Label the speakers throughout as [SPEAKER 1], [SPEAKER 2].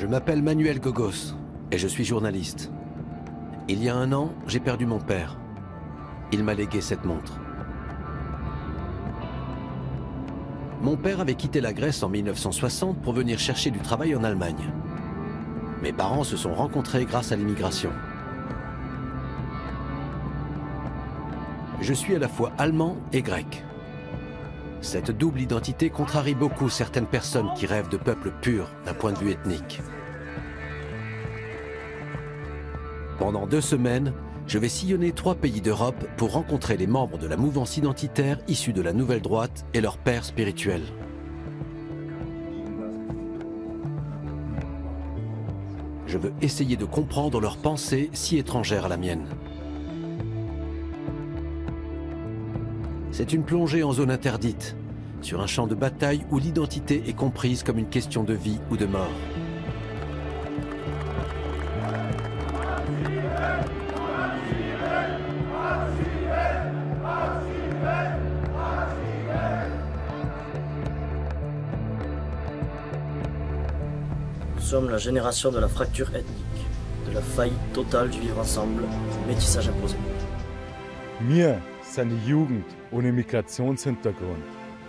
[SPEAKER 1] Je m'appelle Manuel Gogos et je suis journaliste. Il y a 1 an, j'ai perdu mon père. Il m'a légué cette montre. Mon père avait quitté la Grèce en 1960 pour venir chercher du travail en Allemagne. Mes parents se sont rencontrés grâce à l'immigration. Je suis à la fois allemand et grec. Cette double identité contrarie beaucoup certaines personnes qui rêvent de peuples purs d'un point de vue ethnique. Pendant 2 semaines, je vais sillonner 3 pays d'Europe pour rencontrer les membres de la mouvance identitaire issue de la nouvelle droite et leurs pères spirituels. Je veux essayer de comprendre leurs pensées si étrangères à la mienne. C'est une plongée en zone interdite, sur un champ de bataille où l'identité est comprise comme une question de vie ou de mort.
[SPEAKER 2] Nous sommes la génération de la fracture ethnique, de la faillite totale du vivre ensemble, du métissage imposé.
[SPEAKER 3] Wir sind die Jugend ohne Migrationshintergrund.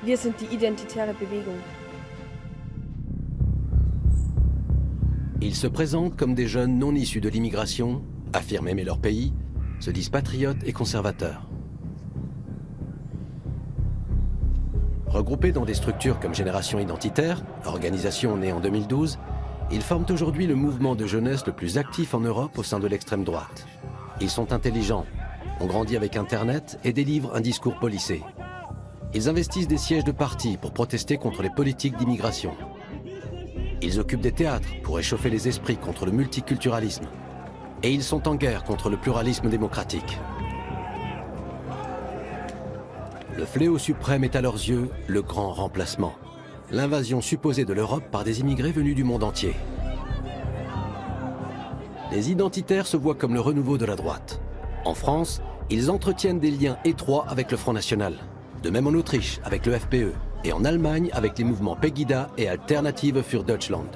[SPEAKER 4] Wir sind die identitäre Bewegung.
[SPEAKER 1] Ils se présentent comme des jeunes non issus de l'immigration, affirment aimer leur pays, se disent patriotes et conservateurs. Regroupés dans des structures comme Génération Identitaire, organisation née en 2012, ils forment aujourd'hui le mouvement de jeunesse le plus actif en Europe au sein de l'extrême droite. Ils sont intelligents, ont grandi avec Internet et délivrent un discours policé. Ils investissent des sièges de partis pour protester contre les politiques d'immigration. Ils occupent des théâtres pour échauffer les esprits contre le multiculturalisme. Et ils sont en guerre contre le pluralisme démocratique. Le fléau suprême est à leurs yeux le grand remplacement. L'invasion supposée de l'Europe par des immigrés venus du monde entier. Les identitaires se voient comme le renouveau de la droite. En France, ils entretiennent des liens étroits avec le Front National. De même en Autriche avec le FPE et en Allemagne avec les mouvements Pegida et Alternative für Deutschland.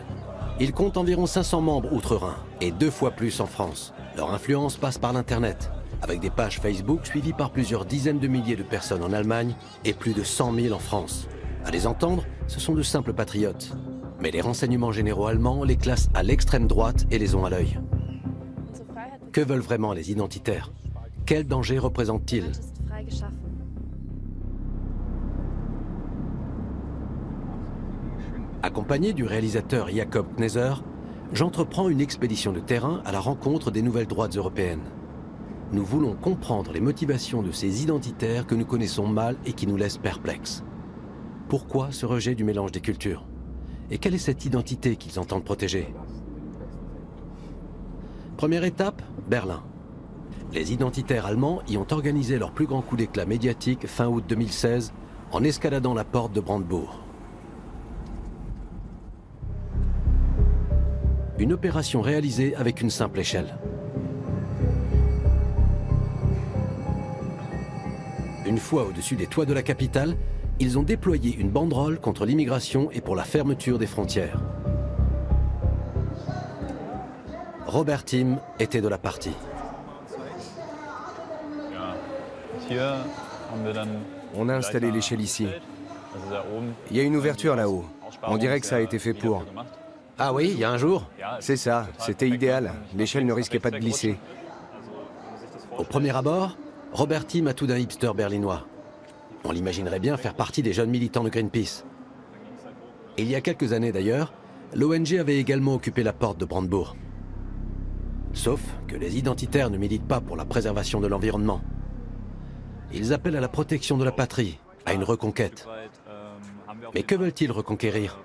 [SPEAKER 1] Ils comptent environ 500 membres outre-Rhin et 2 fois plus en France. Leur influence passe par l'Internet, avec des pages Facebook suivies par plusieurs dizaines de milliers de personnes en Allemagne et plus de 100 000 en France. À les entendre, ce sont de simples patriotes. Mais les renseignements généraux allemands les classent à l'extrême droite et les ont à l'œil. Que veulent vraiment les identitaires? Quel danger représentent-ils? Accompagné du réalisateur Jakob Kneser, j'entreprends une expédition de terrain à la rencontre des nouvelles droites européennes. Nous voulons comprendre les motivations de ces identitaires que nous connaissons mal et qui nous laissent perplexes. Pourquoi ce rejet du mélange des cultures? Et quelle est cette identité qu'ils entendent protéger? Première étape, Berlin. Les identitaires allemands y ont organisé leur plus grand coup d'éclat médiatique fin août 2016 en escaladant la porte de Brandebourg. Une opération réalisée avec une simple échelle. Une fois au-dessus des toits de la capitale, ils ont déployé une banderole contre l'immigration et pour la fermeture des frontières. Robert Tim était de la partie.
[SPEAKER 5] On a installé l'échelle ici. Il y a une ouverture là-haut. On dirait que ça a été fait pour.
[SPEAKER 1] Ah oui, il y a un jour?
[SPEAKER 5] C'est ça, c'était idéal. L'échelle ne risquait pas de glisser.
[SPEAKER 1] Au premier abord, Robert Tim a tout d'un hipster berlinois. On l'imaginerait bien faire partie des jeunes militants de Greenpeace. Il y a quelques années d'ailleurs, l'ONG avait également occupé la porte de Brandebourg. Sauf que les identitaires ne militent pas pour la préservation de l'environnement. Ils appellent à la protection de la patrie, à une reconquête. Mais que veulent-ils reconquérir?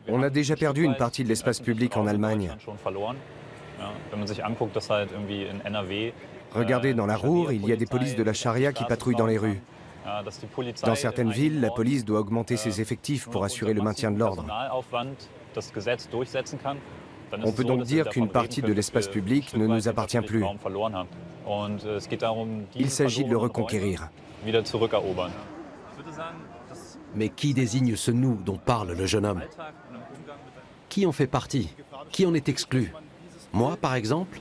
[SPEAKER 5] On a déjà perdu une partie de l'espace public en Allemagne. Regardez, dans la Ruhr, il y a des polices de la charia qui patrouillent dans les rues. Dans certaines villes, la police doit augmenter ses effectifs pour assurer le maintien de l'ordre. On peut donc dire qu'une partie de l'espace public ne nous appartient plus. Il s'agit de le reconquérir.
[SPEAKER 1] Mais qui désigne ce « nous » dont parle le jeune homme? Qui en fait partie? Qui en est exclu? Moi, par exemple?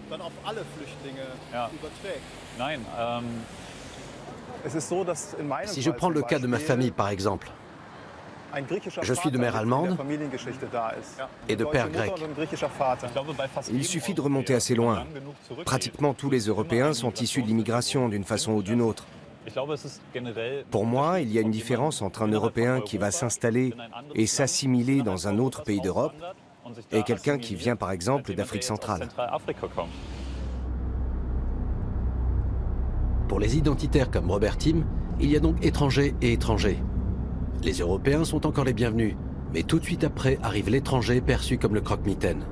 [SPEAKER 1] Si je prends le cas de ma famille, par exemple, je suis de mère allemande et de père grec.
[SPEAKER 5] Il suffit de remonter assez loin. Pratiquement tous les Européens sont issus de l'immigration d'une façon ou d'une autre. Pour moi, il y a une différence entre un Européen qui va s'installer et s'assimiler dans un autre pays d'Europe et quelqu'un qui vient par exemple d'Afrique centrale.
[SPEAKER 1] Pour les identitaires comme Robert Tim, il y a donc étrangers et étrangers. Les Européens sont encore les bienvenus, mais tout de suite après arrive l'étranger perçu comme le croque-mitaine.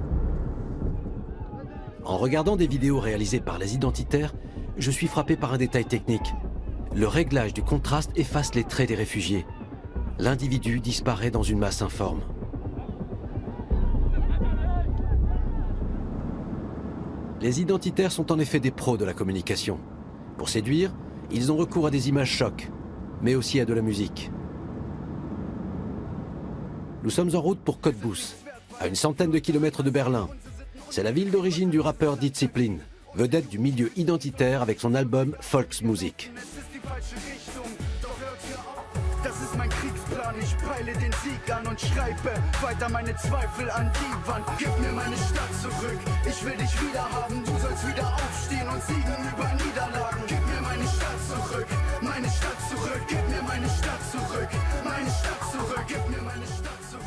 [SPEAKER 1] En regardant des vidéos réalisées par les identitaires, je suis frappé par un détail technique. Le réglage du contraste efface les traits des réfugiés. L'individu disparaît dans une masse informe. Les identitaires sont en effet des pros de la communication. Pour séduire, ils ont recours à des images chocs, mais aussi à de la musique. Nous sommes en route pour Cottbus, à une centaine de kilomètres de Berlin. C'est la ville d'origine du rappeur Discipline, vedette du milieu identitaire avec son album Volksmusik.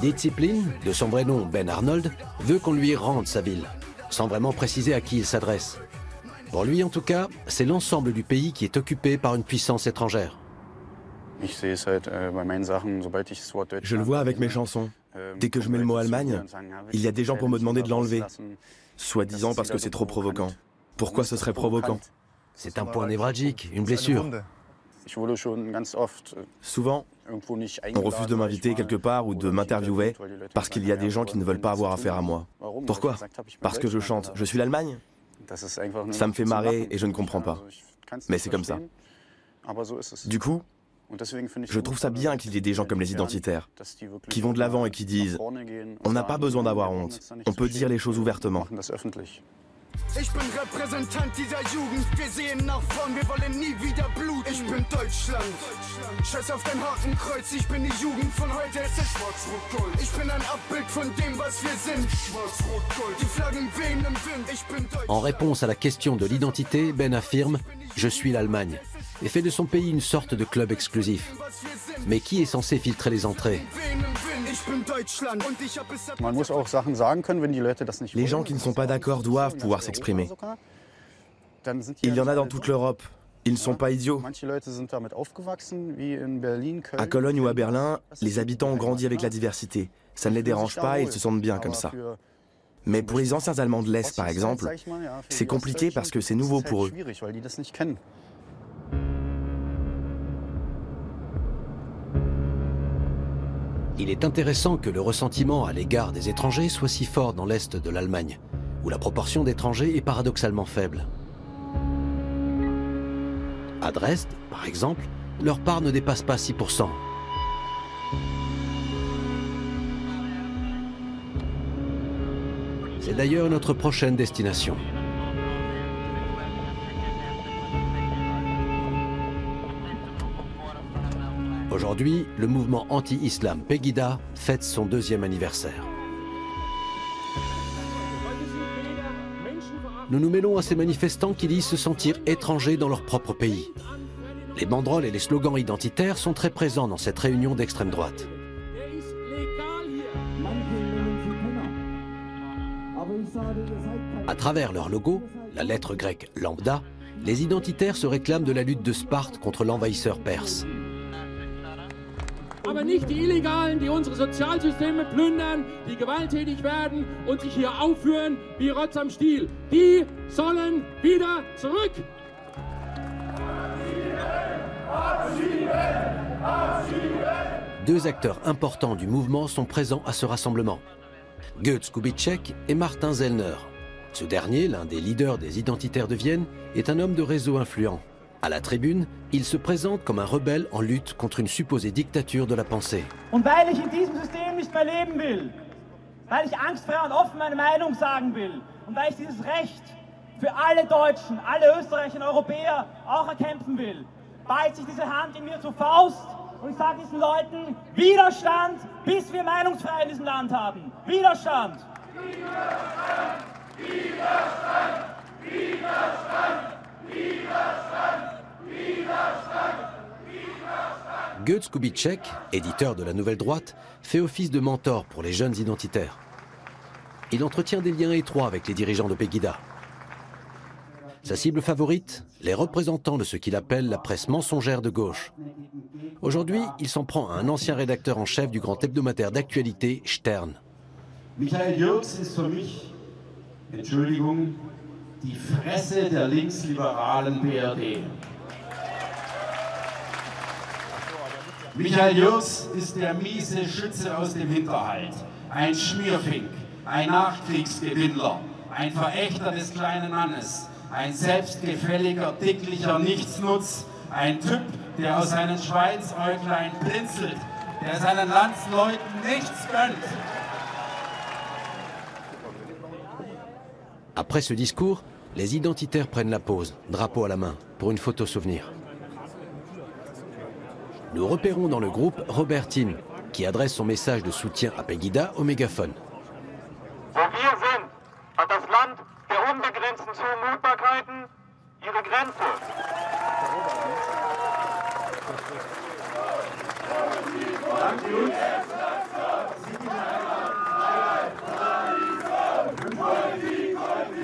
[SPEAKER 1] Discipline, de son vrai nom Ben Arnold, veut qu'on lui rende sa ville, sans vraiment préciser à qui il s'adresse. Pour lui en tout cas, c'est l'ensemble du pays qui est occupé par une puissance étrangère.
[SPEAKER 6] Je le vois avec mes chansons. Dès que je mets le mot Allemagne, il y a des gens pour me demander de l'enlever, soi-disant parce que c'est trop provoquant. Pourquoi ce serait provoquant?
[SPEAKER 1] C'est un point névralgique, une blessure.
[SPEAKER 6] Souvent, on refuse de m'inviter quelque part ou de m'interviewer parce qu'il y a des gens qui ne veulent pas avoir affaire à moi. Pourquoi? Parce que je chante. Je suis l'Allemagne? Ça me fait marrer et je ne comprends pas. Mais c'est comme ça. Du coup, je trouve ça bien qu'il y ait des gens comme les identitaires, qui vont de l'avant et qui disent « On n'a pas besoin d'avoir honte, on peut dire les choses ouvertement ».
[SPEAKER 7] Ich bin Repräsentant dieser Jugend, wir sehen nach vorn, wir wollen nie wieder Blut. Ich bin Deutschland, scheiß auf dein Hakenkreuz, ich bin die Jugend von heute, es ist Schwarz-Rot-Gold. Ich bin ein Abbild von dem, was wir sind, Schwarz-Rot-Gold. Die Flaggen wehen im Wind, ich bin Deutschland.
[SPEAKER 1] En réponse à la question de l'identité, Ben affirme « Je suis l'Allemagne » et fait de son pays une sorte de club exclusif. Mais qui est censé filtrer les entrées?
[SPEAKER 6] Les gens qui ne sont pas d'accord doivent pouvoir s'exprimer. Il y en a dans toute l'Europe. Ils ne sont pas idiots. À Cologne ou à Berlin, les habitants ont grandi avec la diversité. Ça ne les dérange pas et ils se sentent bien comme ça. Mais pour les anciens Allemands de l'Est, par exemple, c'est compliqué parce que c'est nouveau pour eux.
[SPEAKER 1] Il est intéressant que le ressentiment à l'égard des étrangers soit si fort dans l'Est de l'Allemagne, où la proportion d'étrangers est paradoxalement faible. À Dresde, par exemple, leur part ne dépasse pas 6%. C'est d'ailleurs notre prochaine destination. Aujourd'hui, le mouvement anti-islam Pegida fête son 2e anniversaire. Nous nous mêlons à ces manifestants qui disent se sentir étrangers dans leur propre pays. Les banderoles et les slogans identitaires sont très présents dans cette réunion d'extrême droite. À travers leur logo, la lettre grecque lambda, les identitaires se réclament de la lutte de Sparte contre l'envahisseur perse.
[SPEAKER 8] Aber nicht die Illegalen, die unsere Sozialsysteme plündern, die gewalttätig werden und sich hier aufführen wie Rotz am Stiel. Die sollen wieder zurück.
[SPEAKER 1] Deux acteurs importants du mouvement sont présents à ce rassemblement. Götz Kubitschek et Martin Sellner. Ce dernier, l'un des leaders des identitaires de Vienne, est un homme de réseau influent. À la tribune, il se présente comme un rebelle en lutte contre une supposée dictature de la pensée.
[SPEAKER 9] Und weil ich in diesem System nicht mehr leben will, weil ich angstfrei und offen meine Meinung sagen will und weil ich dieses Recht für alle Deutschen, alle Österreicher und Europäer auch erkämpfen will, ballt sich diese Hand in mir zur Faust und ich sage diesen Leuten, Widerstand, bis wir Meinungsfreiheit in diesem Land haben. Widerstand! Widerstand! Widerstand! Widerstand! Widerstand! Widerstand!
[SPEAKER 1] Götz Kubitschek, éditeur de la Nouvelle Droite, fait office de mentor pour les jeunes identitaires. Il entretient des liens étroits avec les dirigeants de Pegida. Sa cible favorite, les représentants de ce qu'il appelle la presse mensongère de gauche. Aujourd'hui, il s'en prend à un ancien rédacteur en chef du grand hebdomadaire d'actualité, Stern.
[SPEAKER 10] Michael Jürgs ist für mich, Entschuldigung, die Fresse der linksliberalen BRD. Michael Jürgs ist der miese Schütze aus dem Hinterhalt, ein Schmierfink, ein Nachkriegsgewinnler, ein Verächter des kleinen Mannes, ein selbstgefälliger, dicklicher Nichtsnutz, ein Typ, der aus seinen Schweinsäuglein blinzelt, der seinen Landsleuten nichts gönnt.
[SPEAKER 1] Après ce discours, les identitaires prennent la pause, drapeau à la main, pour une photo souvenir. Nous repérons dans le groupe Robert Tim, qui adresse son message de soutien à Pegida au mégaphone.
[SPEAKER 11] Wo wir sind, hat das Land der unbegrenzten Zumutbarkeiten ihre Grenze.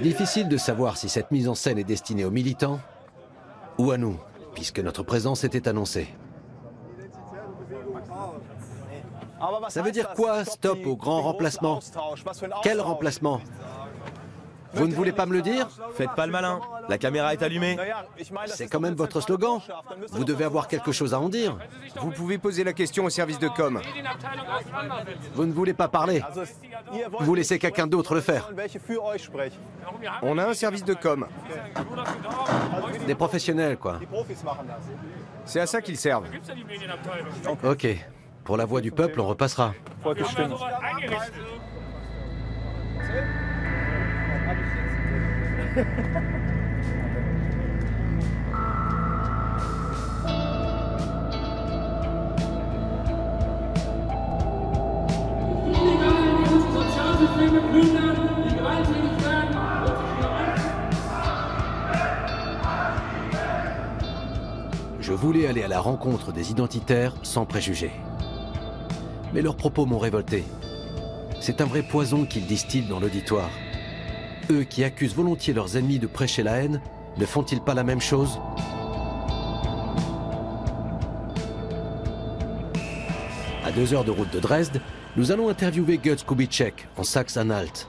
[SPEAKER 1] Difficile de savoir si cette mise en scène est destinée aux militants ou à nous, puisque notre présence était annoncée. Ça veut dire quoi, stop au grand remplacement? Quel remplacement? Vous ne voulez pas me le dire?
[SPEAKER 6] Faites pas le malin, la caméra est allumée.
[SPEAKER 1] C'est quand même votre slogan. Vous devez avoir quelque chose à en dire.
[SPEAKER 5] Vous pouvez poser la question au service de com.
[SPEAKER 1] Vous ne voulez pas parler. Vous laissez quelqu'un d'autre le faire.
[SPEAKER 5] On a un service de com.
[SPEAKER 1] Des professionnels, quoi.
[SPEAKER 5] C'est à ça qu'ils servent.
[SPEAKER 1] Ok. Pour la voix du peuple, on repassera. Je voulais aller à la rencontre des identitaires sans préjugés. Mais leurs propos m'ont révolté. C'est un vrai poison qu'ils distillent dans l'auditoire. Eux qui accusent volontiers leurs ennemis de prêcher la haine, ne font-ils pas la même chose? À 2 heures de route de Dresde, nous allons interviewer Götz Kubitschek en Saxe-Anhalt.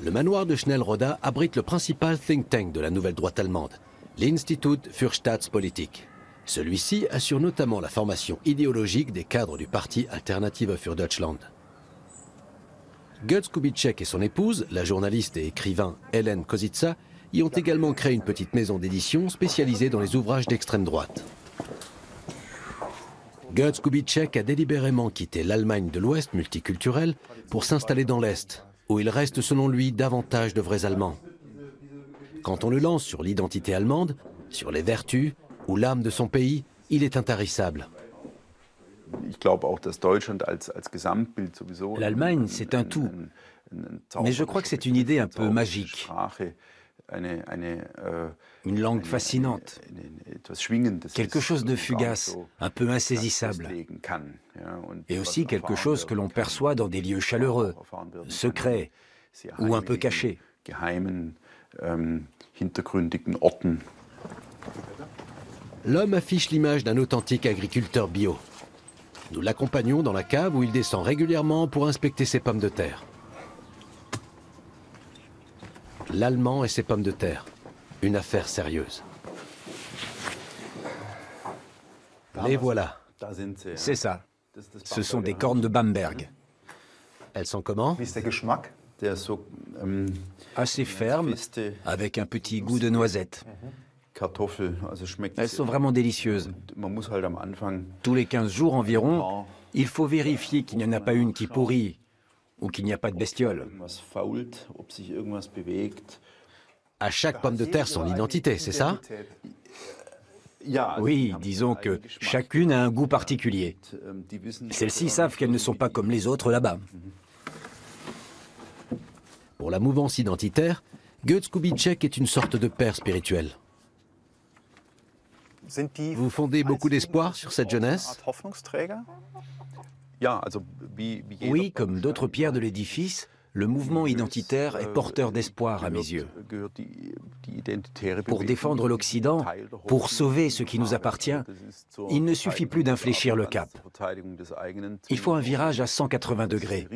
[SPEAKER 1] Le manoir de Schnellroda abrite le principal think tank de la nouvelle droite allemande, l'Institut für Staatspolitik. Celui-ci assure notamment la formation idéologique des cadres du parti Alternative für Deutschland. Götz Kubitschek et son épouse, la journaliste et écrivain Hélène Kozica, y ont également créé une petite maison d'édition spécialisée dans les ouvrages d'extrême droite. Götz Kubitschek a délibérément quitté l'Allemagne de l'Ouest multiculturelle pour s'installer dans l'Est, où il reste selon lui davantage de vrais Allemands. Quand on le lance sur l'identité allemande, sur les vertus ou l'âme de son pays, il est intarissable.
[SPEAKER 12] L'Allemagne, c'est un tout. Mais je crois que c'est une idée un peu magique. Une langue fascinante. Quelque chose de fugace, un peu insaisissable. Et aussi quelque chose que l'on perçoit dans des lieux chaleureux, secrets ou un peu cachés.
[SPEAKER 1] L'homme affiche l'image d'un authentique agriculteur bio. Nous l'accompagnons dans la cave où il descend régulièrement pour inspecter ses pommes de terre. L'Allemand et ses pommes de terre. Une affaire sérieuse. Les voilà.
[SPEAKER 12] C'est ça. Ce sont des cornes de Bamberg.
[SPEAKER 1] Elles sont comment?
[SPEAKER 12] Assez fermes, avec un petit goût de noisette. Elles sont vraiment délicieuses. Tous les 15 jours environ, Il faut vérifier qu'il n'y en a pas une qui pourrit ou qu'il n'y a pas de bestiole.
[SPEAKER 1] À chaque pomme de terre son identité, c'est ça?
[SPEAKER 12] Oui, disons que chacune a un goût particulier. Celles-ci savent qu'elles ne sont pas comme les autres là-bas.
[SPEAKER 1] Pour la mouvance identitaire, Götz Kubitschek est une sorte de père spirituel. Vous fondez beaucoup d'espoir sur cette jeunesse?
[SPEAKER 12] Oui, comme d'autres pierres de l'édifice, le mouvement identitaire est porteur d'espoir à mes yeux. Pour défendre l'Occident, pour sauver ce qui nous appartient, il ne suffit plus d'infléchir le cap. Il faut un virage à 180 degrés.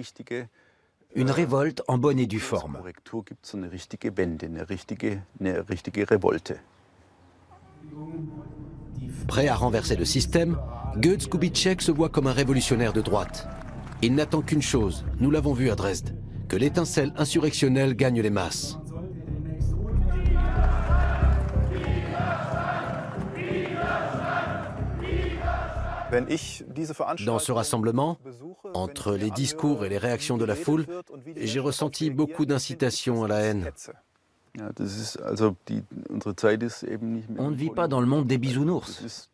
[SPEAKER 12] Une révolte en bonne et due forme.
[SPEAKER 1] Prêt à renverser le système, Götz Kubitschek se voit comme un révolutionnaire de droite. Il n'attend qu'une chose, nous l'avons vu à Dresde, que l'étincelle insurrectionnelle gagne les masses. Dans ce rassemblement, entre les discours et les réactions de la foule, j'ai ressenti beaucoup d'incitation à la haine.
[SPEAKER 12] On ne vit pas dans le monde des bisounours.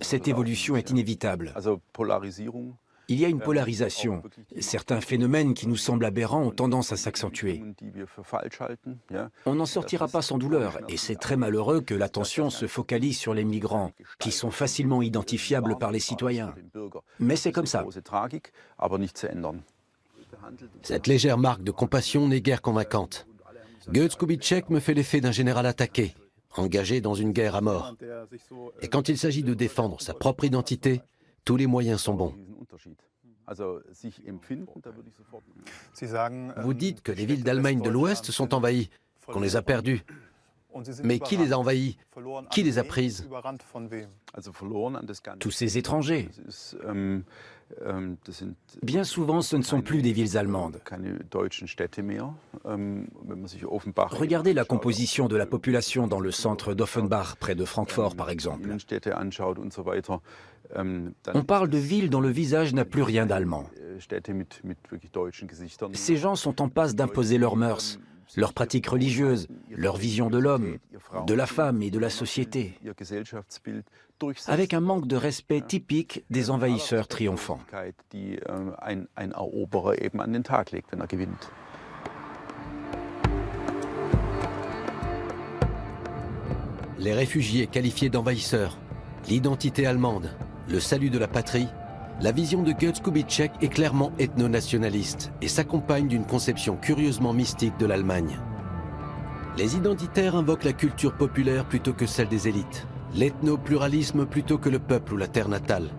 [SPEAKER 12] Cette évolution est inévitable. Il y a une polarisation. Certains phénomènes qui nous semblent aberrants ont tendance à s'accentuer. On n'en sortira pas sans douleur, et c'est très malheureux que l'attention se focalise sur les migrants, qui sont facilement identifiables par les citoyens. Mais c'est comme ça.
[SPEAKER 1] Cette légère marque de compassion n'est guère convaincante. Götz Kubitschek me fait l'effet d'un général attaqué, engagé dans une guerre à mort. Et quand il s'agit de défendre sa propre identité, tous les moyens sont bons. Vous dites que les villes d'Allemagne de l'Ouest sont envahies, qu'on les a perdues. Mais qui les a envahies? Qui les a prises?
[SPEAKER 12] Tous ces étrangers. Bien souvent, ce ne sont plus des villes allemandes. Regardez la composition de la population dans le centre d'Offenbach, près de Francfort, par exemple. On parle de villes dont le visage n'a plus rien d'allemand. Ces gens sont en passe d'imposer leurs mœurs, leurs pratiques religieuses, leur vision de l'homme, de la femme et de la société, avec un manque de respect typique des envahisseurs triomphants.
[SPEAKER 1] Les réfugiés qualifiés d'envahisseurs, l'identité allemande, le salut de la patrie, la vision de Götz Kubitschek est clairement ethno-nationaliste et s'accompagne d'une conception curieusement mystique de l'Allemagne. Les identitaires invoquent la culture populaire plutôt que celle des élites, l'ethno-pluralisme plutôt que le peuple ou la terre natale.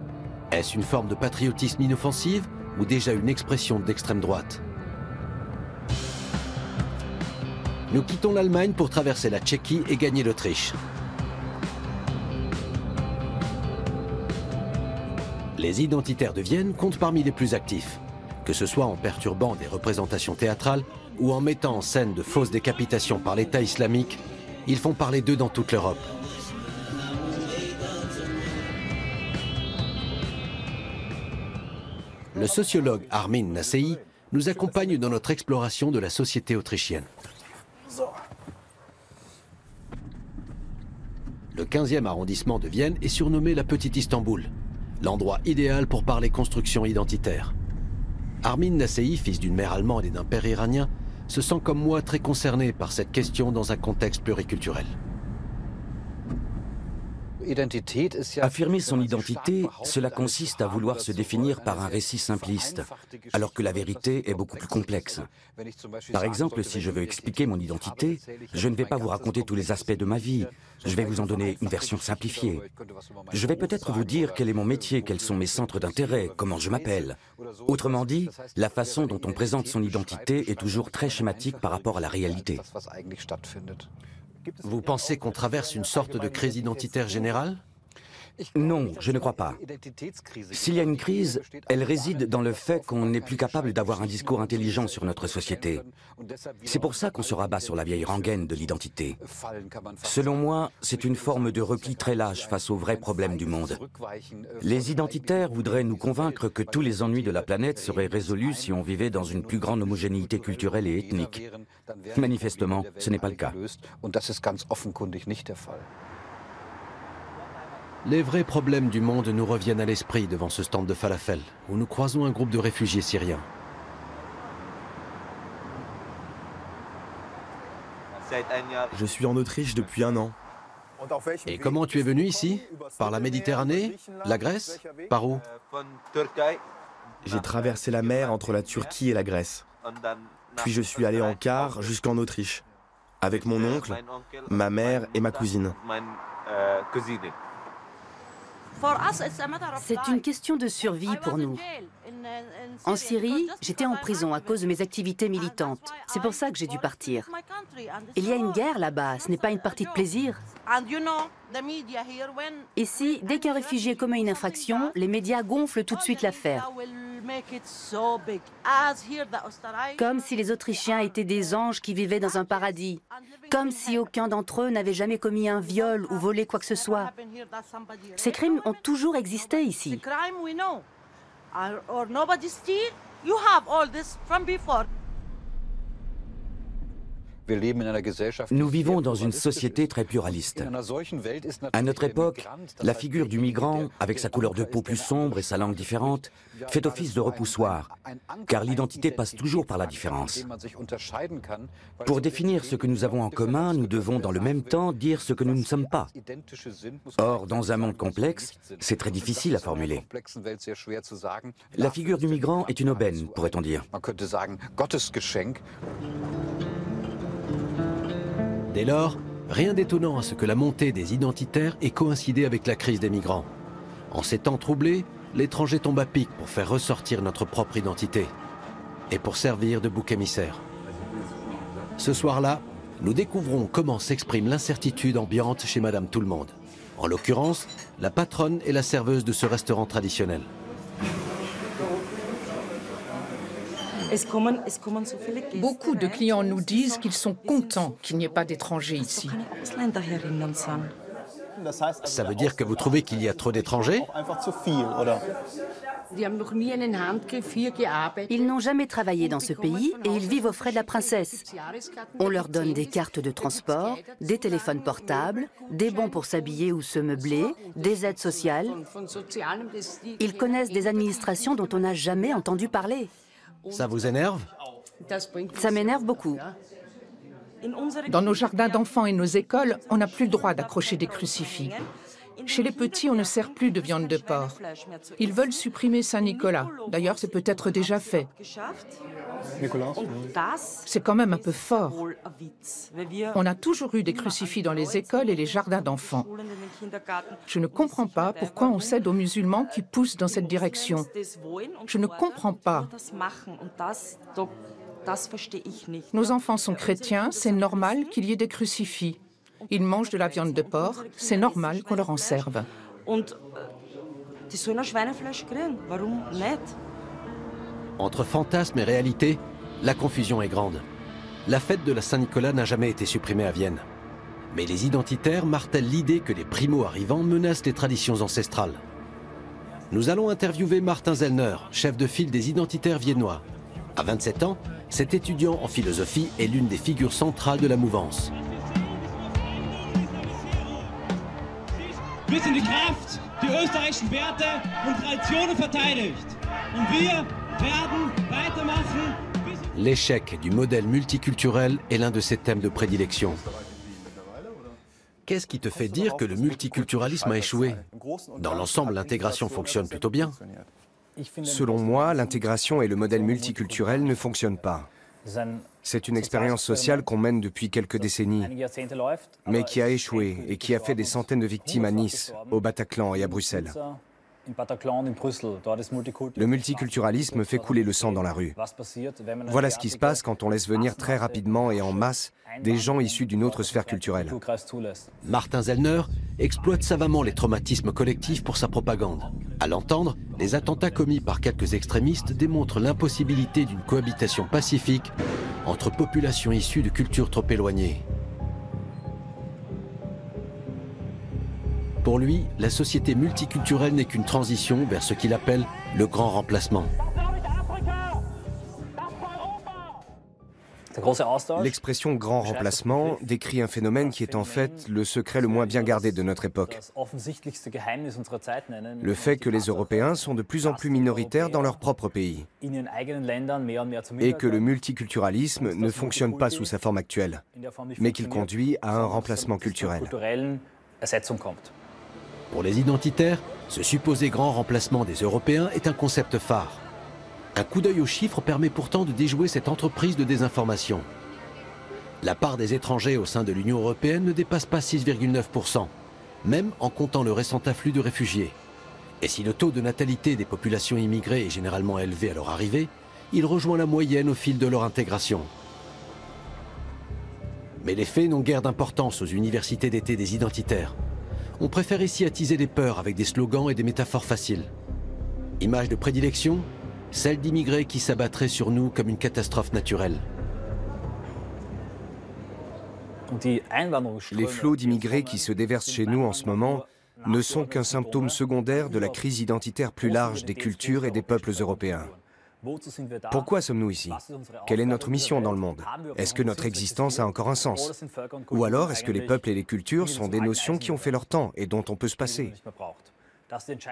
[SPEAKER 1] Est-ce une forme de patriotisme inoffensive ou déjà une expression d'extrême droite? Nous quittons l'Allemagne pour traverser la Tchéquie et gagner l'Autriche. Les identitaires de Vienne comptent parmi les plus actifs, que ce soit en perturbant des représentations théâtrales ou en mettant en scène de fausses décapitations par l'État islamique, ils font parler d'eux dans toute l'Europe. Le sociologue Armin Nassei nous accompagne dans notre exploration de la société autrichienne. Le 15e arrondissement de Vienne est surnommé la Petite Istanbul, l'endroit idéal pour parler construction identitaire. Armin Nassei, fils d'une mère allemande et d'un père iranien, se sent comme moi très concerné par cette question dans un contexte pluriculturel.
[SPEAKER 13] Affirmer son identité, cela consiste à vouloir se définir par un récit simpliste, alors que la vérité est beaucoup plus complexe. Par exemple, si je veux expliquer mon identité, je ne vais pas vous raconter tous les aspects de ma vie, je vais vous en donner une version simplifiée. Je vais peut-être vous dire quel est mon métier, quels sont mes centres d'intérêt, comment je m'appelle. Autrement dit, la façon dont on présente son identité est toujours très schématique par rapport à la réalité.
[SPEAKER 1] Vous pensez qu'on traverse une sorte de crise identitaire générale?
[SPEAKER 13] Non, je ne crois pas. S'il y a une crise, elle réside dans le fait qu'on n'est plus capable d'avoir un discours intelligent sur notre société. C'est pour ça qu'on se rabat sur la vieille rengaine de l'identité. Selon moi, c'est une forme de repli très lâche face aux vrais problèmes du monde. Les identitaires voudraient nous convaincre que tous les ennuis de la planète seraient résolus si on vivait dans une plus grande homogénéité culturelle et ethnique. Manifestement, ce n'est pas le cas.
[SPEAKER 1] Les vrais problèmes du monde nous reviennent à l'esprit devant ce stand de falafel, où nous croisons un groupe de réfugiés syriens.
[SPEAKER 6] Je suis en Autriche depuis 1 an.
[SPEAKER 1] Et comment tu es venu ici? Par la Méditerranée? La Grèce? Par où?
[SPEAKER 6] J'ai traversé la mer entre la Turquie et la Grèce. Puis je suis allé en car jusqu'en Autriche, avec mon oncle, ma mère et ma cousine.
[SPEAKER 14] C'est une question de survie pour nous. En Syrie, j'étais en prison à cause de mes activités militantes. C'est pour ça que j'ai dû partir. Il y a une guerre là-bas, ce n'est pas une partie de plaisir. Ici, dès qu'un réfugié commet une infraction, les médias gonflent tout de suite l'affaire. Comme si les Autrichiens étaient des anges qui vivaient dans un paradis. Comme si aucun d'entre eux n'avait jamais commis un viol ou volé quoi que ce soit. Ces crimes ont toujours existé ici.
[SPEAKER 13] Nous vivons dans une société très pluraliste. À notre époque, la figure du migrant, avec sa couleur de peau plus sombre et sa langue différente, fait office de repoussoir, car l'identité passe toujours par la différence. Pour définir ce que nous avons en commun, nous devons dans le même temps dire ce que nous ne sommes pas. Or, dans un monde complexe, c'est très difficile à formuler. La figure du migrant est une aubaine, pourrait-on dire.
[SPEAKER 1] Dès lors, rien d'étonnant à ce que la montée des identitaires ait coïncidé avec la crise des migrants. En ces temps troublés, l'étranger tombe à pic pour faire ressortir notre propre identité et pour servir de bouc émissaire. Ce soir-là, nous découvrons comment s'exprime l'incertitude ambiante chez Madame Tout-le-Monde. En l'occurrence, la patronne et la serveuse de ce restaurant traditionnel.
[SPEAKER 15] Beaucoup de clients nous disent qu'ils sont contents qu'il n'y ait pas d'étrangers ici.
[SPEAKER 1] Ça veut dire que vous trouvez qu'il y a trop d'étrangers?
[SPEAKER 14] Ils n'ont jamais travaillé dans ce pays et ils vivent aux frais de la princesse. On leur donne des cartes de transport, des téléphones portables, des bons pour s'habiller ou se meubler, des aides sociales. Ils connaissent des administrations dont on n'a jamais entendu parler.
[SPEAKER 1] Ça vous énerve?
[SPEAKER 14] Ça m'énerve beaucoup.
[SPEAKER 15] Dans nos jardins d'enfants et nos écoles, on n'a plus le droit d'accrocher des crucifix. Chez les petits, on ne sert plus de viande de porc. Ils veulent supprimer Saint-Nicolas. D'ailleurs, c'est peut-être déjà fait. C'est quand même un peu fort. On a toujours eu des crucifix dans les écoles et les jardins d'enfants. Je ne comprends pas pourquoi on cède aux musulmans qui poussent dans cette direction. Je ne comprends pas. Nos enfants sont chrétiens, c'est normal qu'il y ait des crucifix. Ils mangent de la viande de porc, c'est normal qu'on leur en serve.
[SPEAKER 1] Entre fantasme et réalité, la confusion est grande. La fête de la Saint-Nicolas n'a jamais été supprimée à Vienne. Mais les identitaires martèlent l'idée que les primo-arrivants menacent les traditions ancestrales. Nous allons interviewer Martin Zellner, chef de file des identitaires viennois. À 27 ans, cet étudiant en philosophie est l'une des figures centrales de la mouvance.
[SPEAKER 16] Wir sind die Kraft, die österreichischen Werte und Traditionen verteidigt. Und wir werden weitermachen.
[SPEAKER 1] L'échec du modèle multiculturel est l'un de ses thèmes de prédilection. Qu'est-ce qui te fait dire que le multiculturalisme a échoué? Dans l'ensemble, l'intégration fonctionne plutôt bien.
[SPEAKER 5] Selon moi, l'intégration et le modèle multiculturel ne fonctionnent pas. C'est une expérience sociale qu'on mène depuis quelques décennies, mais qui a échoué et qui a fait des centaines de victimes à Nice, au Bataclan et à Bruxelles. Le multiculturalisme fait couler le sang dans la rue. Voilà ce qui se passe quand on laisse venir très rapidement et en masse des gens issus d'une autre sphère culturelle.
[SPEAKER 1] Martin Zellner exploite savamment les traumatismes collectifs pour sa propagande. À l'entendre, les attentats commis par quelques extrémistes démontrent l'impossibilité d'une cohabitation pacifique entre populations issues de cultures trop éloignées. Pour lui, la société multiculturelle n'est qu'une transition vers ce qu'il appelle le grand remplacement.
[SPEAKER 5] L'expression « grand remplacement » décrit un phénomène qui est en fait le secret le moins bien gardé de notre époque. Le fait que les Européens sont de plus en plus minoritaires dans leur propre pays et que le multiculturalisme ne fonctionne pas sous sa forme actuelle, mais qu'il conduit à un remplacement culturel.
[SPEAKER 1] Pour les identitaires, ce supposé grand remplacement des Européens est un concept phare. Un coup d'œil aux chiffres permet pourtant de déjouer cette entreprise de désinformation. La part des étrangers au sein de l'Union européenne ne dépasse pas 6,9%, même en comptant le récent afflux de réfugiés. Et si le taux de natalité des populations immigrées est généralement élevé à leur arrivée, il rejoint la moyenne au fil de leur intégration. Mais les faits n'ont guère d'importance aux universités d'été des identitaires. On préfère ici attiser les peurs avec des slogans et des métaphores faciles. Image de prédilection, celle d'immigrés qui s'abattraient sur nous comme une catastrophe naturelle.
[SPEAKER 5] Les flots d'immigrés qui se déversent chez nous en ce moment ne sont qu'un symptôme secondaire de la crise identitaire plus large des cultures et des peuples européens. Pourquoi sommes-nous ici? Quelle est notre mission dans le monde? Est-ce que notre existence a encore un sens? Ou alors est-ce que les peuples et les cultures sont des notions qui ont fait leur temps et dont on peut se passer?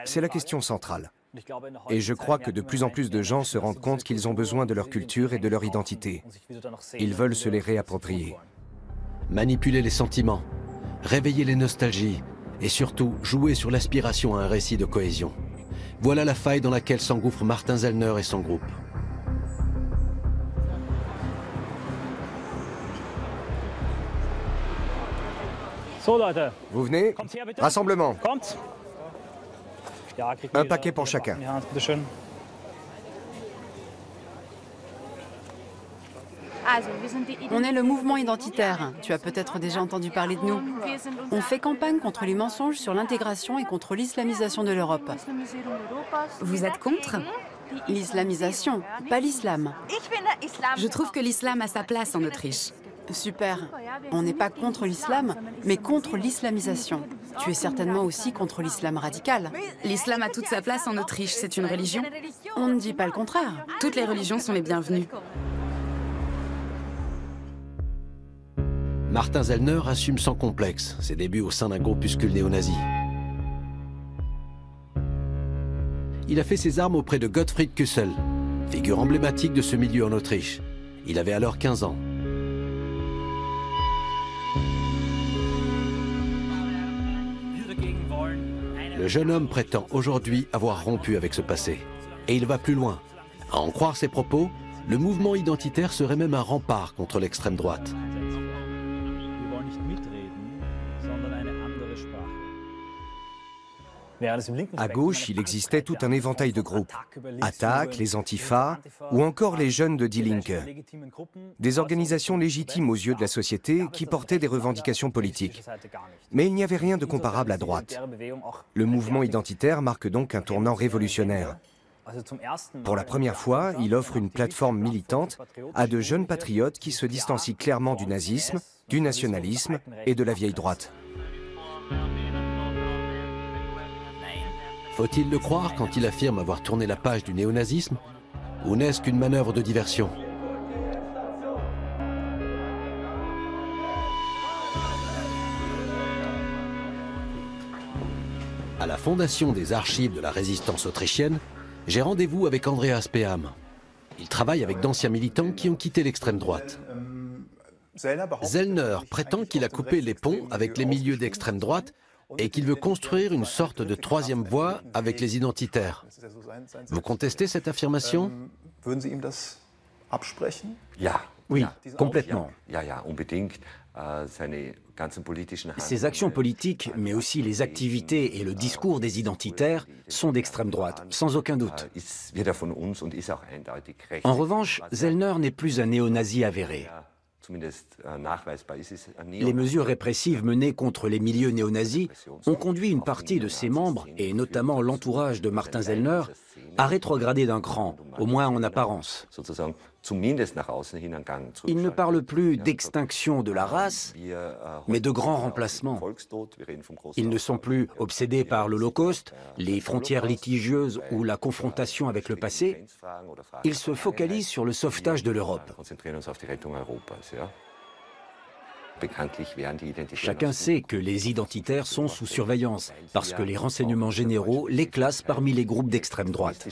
[SPEAKER 5] C'est la question centrale. Et je crois que de plus en plus de gens se rendent compte qu'ils ont besoin de leur culture et de leur identité. Ils veulent se les réapproprier.
[SPEAKER 1] Manipuler les sentiments, réveiller les nostalgies et surtout jouer sur l'aspiration à un récit de cohésion. Voilà la faille dans laquelle s'engouffre Martin Sellner et son groupe.
[SPEAKER 5] Vous venez? Rassemblement. Un paquet pour chacun.
[SPEAKER 17] On est le mouvement identitaire. Tu as peut-être déjà entendu parler de nous. On fait campagne contre les mensonges sur l'intégration et contre l'islamisation de l'Europe.
[SPEAKER 18] Vous êtes contre?
[SPEAKER 17] L'islamisation, pas l'islam.
[SPEAKER 18] Je trouve que l'islam a sa place en Autriche.
[SPEAKER 17] Super. On n'est pas contre l'islam, mais contre l'islamisation. Tu es certainement aussi contre l'islam radical.
[SPEAKER 18] L'islam a toute sa place en Autriche, c'est une religion.
[SPEAKER 17] On ne dit pas le contraire.
[SPEAKER 18] Toutes les religions sont les bienvenues.
[SPEAKER 1] Martin Sellner assume sans complexe ses débuts au sein d'un groupuscule néo-nazi. Il a fait ses armes auprès de Gottfried Küssel, figure emblématique de ce milieu en Autriche. Il avait alors 15 ans. Le jeune homme prétend aujourd'hui avoir rompu avec ce passé. Et il va plus loin. À en croire ses propos, le mouvement identitaire serait même un rempart contre l'extrême droite.
[SPEAKER 5] À gauche, il existait tout un éventail de groupes. Attac, les Antifa ou encore les jeunes de Die Linke. Des organisations légitimes aux yeux de la société qui portaient des revendications politiques. Mais il n'y avait rien de comparable à droite. Le mouvement identitaire marque donc un tournant révolutionnaire. Pour la première fois, il offre une plateforme militante à de jeunes patriotes qui se distancient clairement du nazisme, du nationalisme et de la vieille droite.
[SPEAKER 1] Faut-il le croire quand il affirme avoir tourné la page du néonazisme? Ou n'est-ce qu'une manœuvre de diversion? À la fondation des archives de la résistance autrichienne, j'ai rendez-vous avec Andreas Peham. Il travaille avec d'anciens militants qui ont quitté l'extrême droite. Sellner prétend qu'il a coupé les ponts avec les milieux d'extrême droite et qu'il veut construire une sorte de troisième voie avec les identitaires. Vous contestez cette affirmation?
[SPEAKER 12] Oui, complètement. Ses actions politiques, mais aussi les activités et le discours des identitaires sont d'extrême droite, sans aucun doute. En revanche, Sellner n'est plus un néo-nazi avéré. Les mesures répressives menées contre les milieux néo-nazis ont conduit une partie de ses membres, et notamment l'entourage de Martin Sellner, à rétrograder d'un cran, au moins en apparence. Ils ne parlent plus d'extinction de la race, mais de grand remplacement. Ils ne sont plus obsédés par l'Holocauste, les frontières litigieuses ou la confrontation avec le passé. Ils se focalisent sur le sauvetage de l'Europe. Chacun sait que les identitaires sont sous surveillance, parce que les renseignements généraux les classent parmi les groupes d'extrême droite.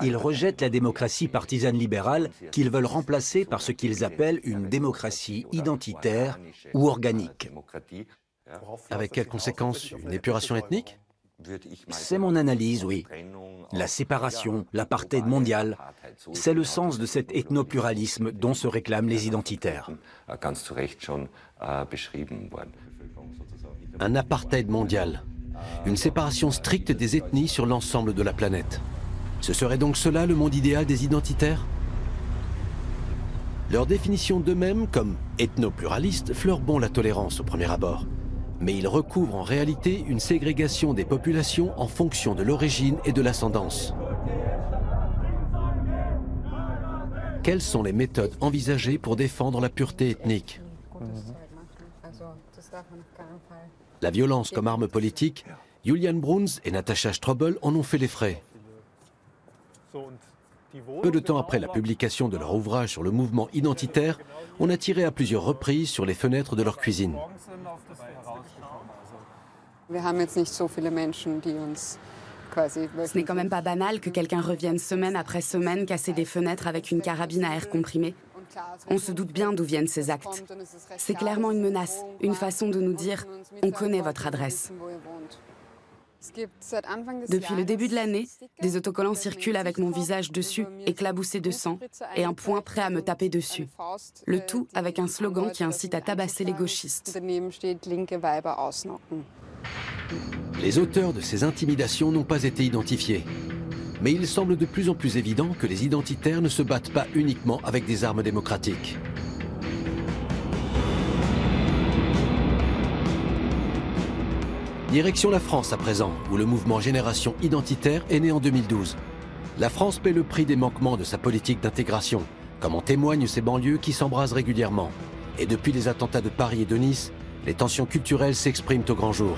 [SPEAKER 12] Ils rejettent la démocratie partisane libérale qu'ils veulent remplacer par ce qu'ils appellent une démocratie identitaire ou organique.
[SPEAKER 1] Avec quelles conséquences? Une épuration ethnique?
[SPEAKER 12] C'est mon analyse, oui. La séparation, l'apartheid mondial, c'est le sens de cet ethnopluralisme dont se réclament les identitaires.
[SPEAKER 1] Un apartheid mondial, une séparation stricte des ethnies sur l'ensemble de la planète. Ce serait donc cela le monde idéal des identitaires? Leur définition d'eux-mêmes comme ethnopluralistes fleure bon la tolérance au premier abord. Mais ils recouvrent en réalité une ségrégation des populations en fonction de l'origine et de l'ascendance. Quelles sont les méthodes envisagées pour défendre la pureté ethnique? La violence comme arme politique, Julian Bruns et Natascha Strobel en ont fait les frais. Peu de temps après la publication de leur ouvrage sur le mouvement identitaire, on a tiré à plusieurs reprises sur les fenêtres de leur cuisine.
[SPEAKER 18] Ce n'est quand même pas banal que quelqu'un revienne semaine après semaine casser des fenêtres avec une carabine à air comprimé. On se doute bien d'où viennent ces actes. C'est clairement une menace, une façon de nous dire « on connaît votre adresse ». Depuis le début de l'année, des autocollants circulent avec mon visage dessus, éclaboussé de sang, et un poing prêt à me taper dessus. Le tout avec un slogan qui incite à tabasser les gauchistes.
[SPEAKER 1] Les auteurs de ces intimidations n'ont pas été identifiés. Mais il semble de plus en plus évident que les identitaires ne se battent pas uniquement avec des armes démocratiques. Direction la France à présent, où le mouvement Génération Identitaire est né en 2012. La France paie le prix des manquements de sa politique d'intégration, comme en témoignent ces banlieues qui s'embrasent régulièrement. Et depuis les attentats de Paris et de Nice, les tensions culturelles s'expriment au grand jour.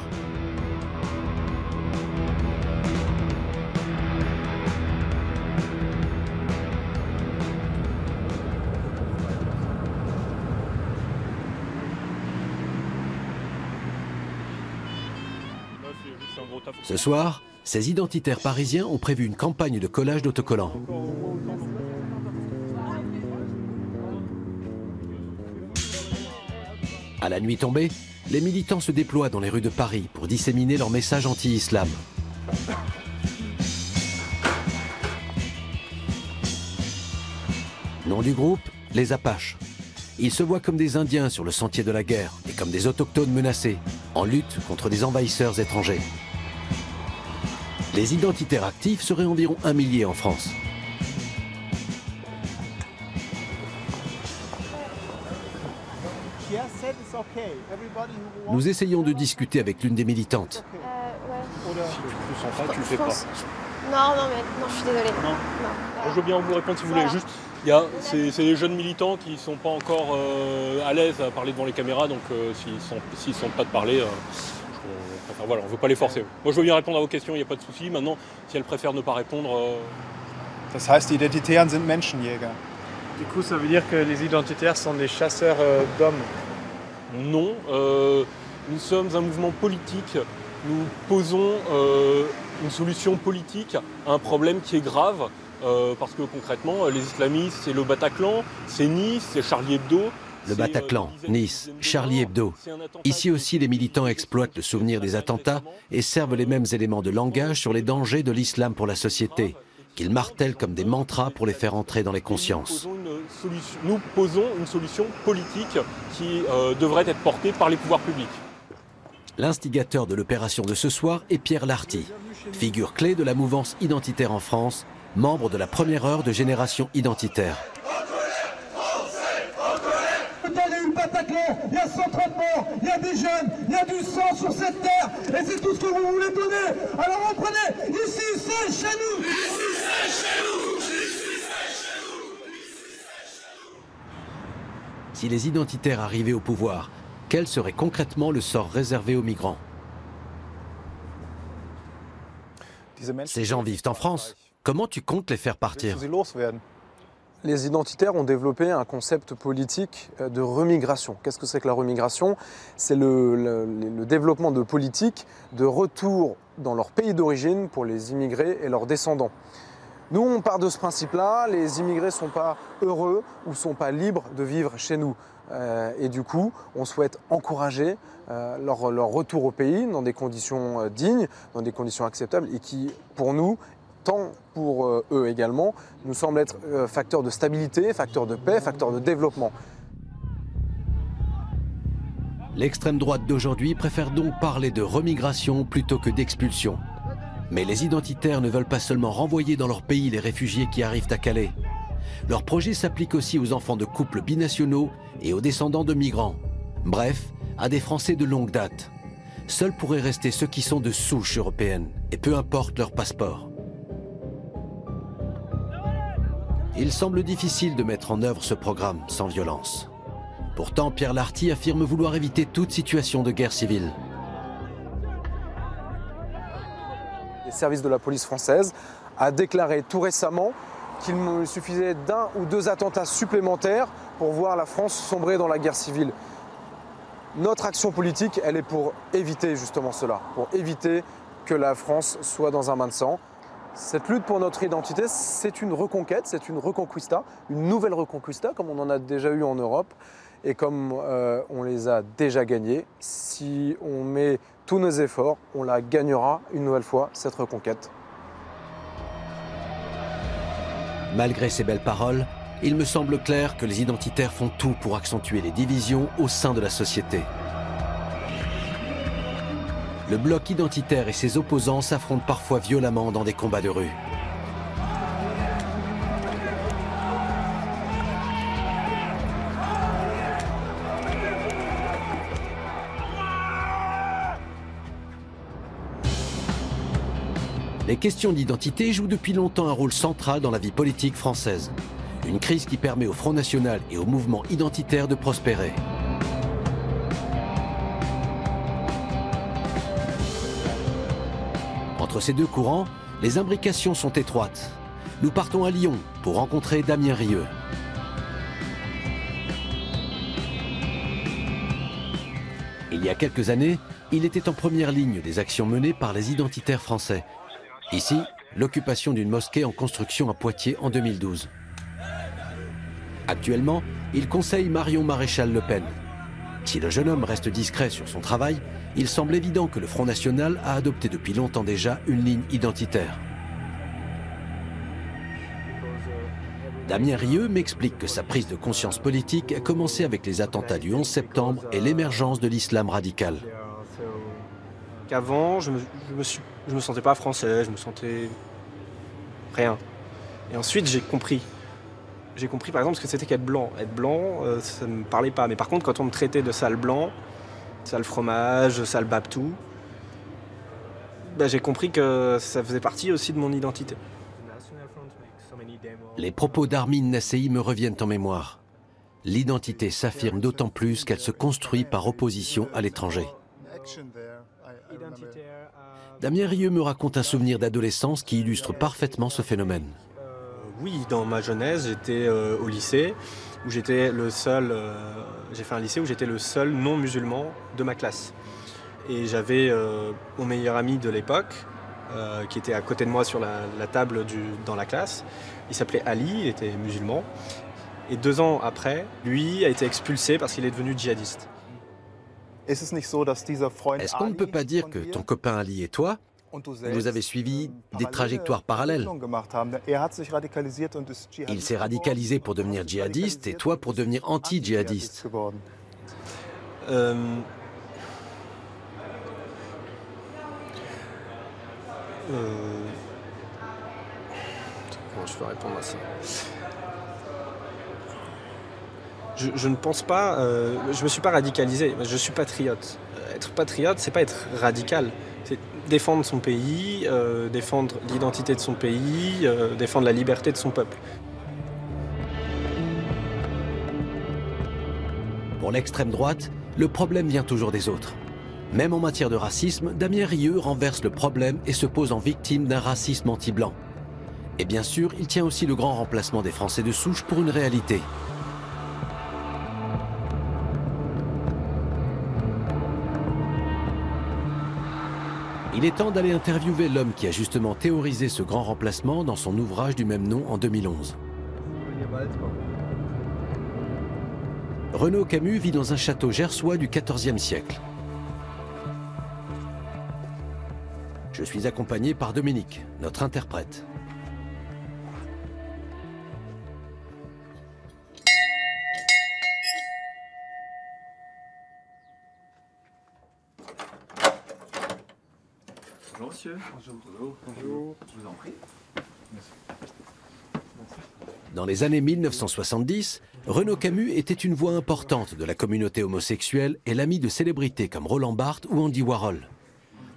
[SPEAKER 1] Ce soir, ces identitaires parisiens ont prévu une campagne de collage d'autocollants. À la nuit tombée, les militants se déploient dans les rues de Paris pour disséminer leur message anti-islam. Nom du groupe, les Apaches. Ils se voient comme des Indiens sur le sentier de la guerre et comme des autochtones menacés, en lutte contre des envahisseurs étrangers. Les identitaires actifs seraient environ 1 millier en France. Nous essayons de discuter avec l'une des militantes.
[SPEAKER 4] Tu le fais pas. Non, je suis désolée. Non.
[SPEAKER 19] Je veux bien vous répondre si vous voulez. Juste, c'est les jeunes militants qui ne sont pas encore à l'aise à parler devant les caméras, donc s'ils ne sentent pas de parler, voilà, on ne veut pas les forcer. Moi, je veux bien répondre à vos questions, il n'y a pas de souci. Maintenant, si elles préfèrent ne pas répondre...
[SPEAKER 20] Das heißt, die Identitären sind Menschenjäger.
[SPEAKER 21] Du coup, ça veut dire que les identitaires sont des chasseurs d'hommes?
[SPEAKER 19] Non, nous sommes un mouvement politique. Nous posons une solution politique à un problème qui est grave, parce que concrètement, les islamistes, c'est le Bataclan, c'est Nice, c'est Charlie Hebdo.
[SPEAKER 1] Le Bataclan, Nice, Charlie Hebdo. Ici aussi, les militants exploitent le souvenir des attentats et servent les mêmes éléments de langage sur les dangers de l'islam pour la société, qu'ils martèlent comme des mantras pour les faire entrer dans les consciences.
[SPEAKER 19] Nous posons une solution politique qui devrait être portée par les pouvoirs publics.
[SPEAKER 1] L'instigateur de l'opération de ce soir est Pierre Larty, figure clé de la mouvance identitaire en France, membre de la première heure de Génération Identitaire.
[SPEAKER 7] a des jeunes, il y a du sang sur cette terre, et c'est tout ce que vous voulez donner. Alors reprenez, ici c'est chez nous. Ici c'est chez nous.
[SPEAKER 1] Si les identitaires arrivaient au pouvoir, quel serait concrètement le sort réservé aux migrants? Ces gens vivent en France. Comment tu comptes les faire partir?
[SPEAKER 2] Les identitaires ont développé un concept politique de remigration. Qu'est-ce que c'est que la remigration? C'est le développement de politiques de retour dans leur pays d'origine pour les immigrés et leurs descendants. Nous, on part de ce principe-là, les immigrés ne sont pas heureux ou ne sont pas libres de vivre chez nous. Et du coup, on souhaite encourager leur retour au pays dans des conditions dignes, dans des conditions acceptables et qui, pour nous, tant pour eux également, nous semble être facteur de stabilité, facteur de paix, facteur de développement.
[SPEAKER 1] L'extrême droite d'aujourd'hui préfère donc parler de remigration plutôt que d'expulsion. Mais les identitaires ne veulent pas seulement renvoyer dans leur pays les réfugiés qui arrivent à Calais. Leur projet s'applique aussi aux enfants de couples binationaux et aux descendants de migrants. Bref, à des Français de longue date. Seuls pourraient rester ceux qui sont de souche européenne, et peu importe leur passeport. Il semble difficile de mettre en œuvre ce programme sans violence. Pourtant, Pierre Larty affirme vouloir éviter toute situation de guerre civile.
[SPEAKER 2] Les services de la police française a déclaré tout récemment qu'il suffisait d'un ou deux attentats supplémentaires pour voir la France sombrer dans la guerre civile. Notre action politique, elle est pour éviter justement cela, pour éviter que la France soit dans un bain de sang. Cette lutte pour notre identité, c'est une reconquête, c'est une reconquista, une nouvelle reconquista, comme on en a déjà eu en Europe et comme on les a déjà gagnés. Si on met tous nos efforts, on la gagnera une nouvelle fois, cette reconquête.
[SPEAKER 1] Malgré ces belles paroles, il me semble clair que les identitaires font tout pour accentuer les divisions au sein de la société. Le bloc identitaire et ses opposants s'affrontent parfois violemment dans des combats de rue. Les questions d'identité jouent depuis longtemps un rôle central dans la vie politique française. Une crise qui permet au Front National et au mouvement identitaire de prospérer. Entre ces deux courants, les imbrications sont étroites. Nous partons à Lyon pour rencontrer Damien Rieu. Il y a quelques années, il était en première ligne des actions menées par les identitaires français. Ici, l'occupation d'une mosquée en construction à Poitiers en 2012. Actuellement, il conseille Marion Maréchal Le Pen. Si le jeune homme reste discret sur son travail, il semble évident que le Front National a adopté depuis longtemps déjà une ligne identitaire. Damien Rieu m'explique que sa prise de conscience politique a commencé avec les attentats du 11 septembre et l'émergence de l'islam radical.
[SPEAKER 2] Qu'avant, je me sentais pas français, je me sentais rien. Et ensuite, j'ai compris. J'ai compris par exemple ce que c'était qu'être blanc. Être blanc, ça ne me parlait pas. Mais par contre, quand on me traitait de sale blanc, sale fromage, sale babtou, j'ai compris que ça faisait partie aussi de mon identité.
[SPEAKER 1] Les propos d'Armin Nassei me reviennent en mémoire. L'identité s'affirme d'autant plus qu'elle se construit par opposition à l'étranger. Damien Rieu me raconte un souvenir d'adolescence qui illustre parfaitement ce phénomène.
[SPEAKER 2] Oui, dans ma jeunesse, j'étais au lycée, où j'étais le seul. J'ai fait un lycée où j'étais le seul non-musulman de ma classe. Et j'avais mon meilleur ami de l'époque, qui était à côté de moi sur la table dans la classe. Il s'appelait Ali, il était musulman. Et 2 ans après, lui a été expulsé parce qu'il est devenu djihadiste.
[SPEAKER 1] Est-ce qu'on ne peut pas dire que ton copain Ali et toi, vous avez suivi des trajectoires parallèles? Il s'est radicalisé pour devenir djihadiste et toi pour devenir anti-djihadiste.
[SPEAKER 2] Comment je peux répondre à ça?
[SPEAKER 3] Je ne pense pas, je me suis pas radicalisé, je suis patriote. Être patriote, c'est pas être radical, c'est défendre son pays, défendre l'identité de son pays, défendre la liberté de son peuple.
[SPEAKER 1] Pour l'extrême droite, le problème vient toujours des autres. Même en matière de racisme, Damien Rieu renverse le problème et se pose en victime d'un racisme anti-blanc. Et bien sûr, il tient aussi le grand remplacement des Français de souche pour une réalité. Il est temps d'aller interviewer l'homme qui a justement théorisé ce grand remplacement dans son ouvrage du même nom en 2011. Renaud Camus vit dans un château gersois du XIVe siècle. Je suis accompagné par Dominique, notre interprète.
[SPEAKER 22] Bonjour monsieur. Bonjour. Bonjour. Je vous en prie. Merci.
[SPEAKER 1] Dans les années 1970, Renaud Camus était une voix importante de la communauté homosexuelle et l'ami de célébrités comme Roland Barthes ou Andy Warhol.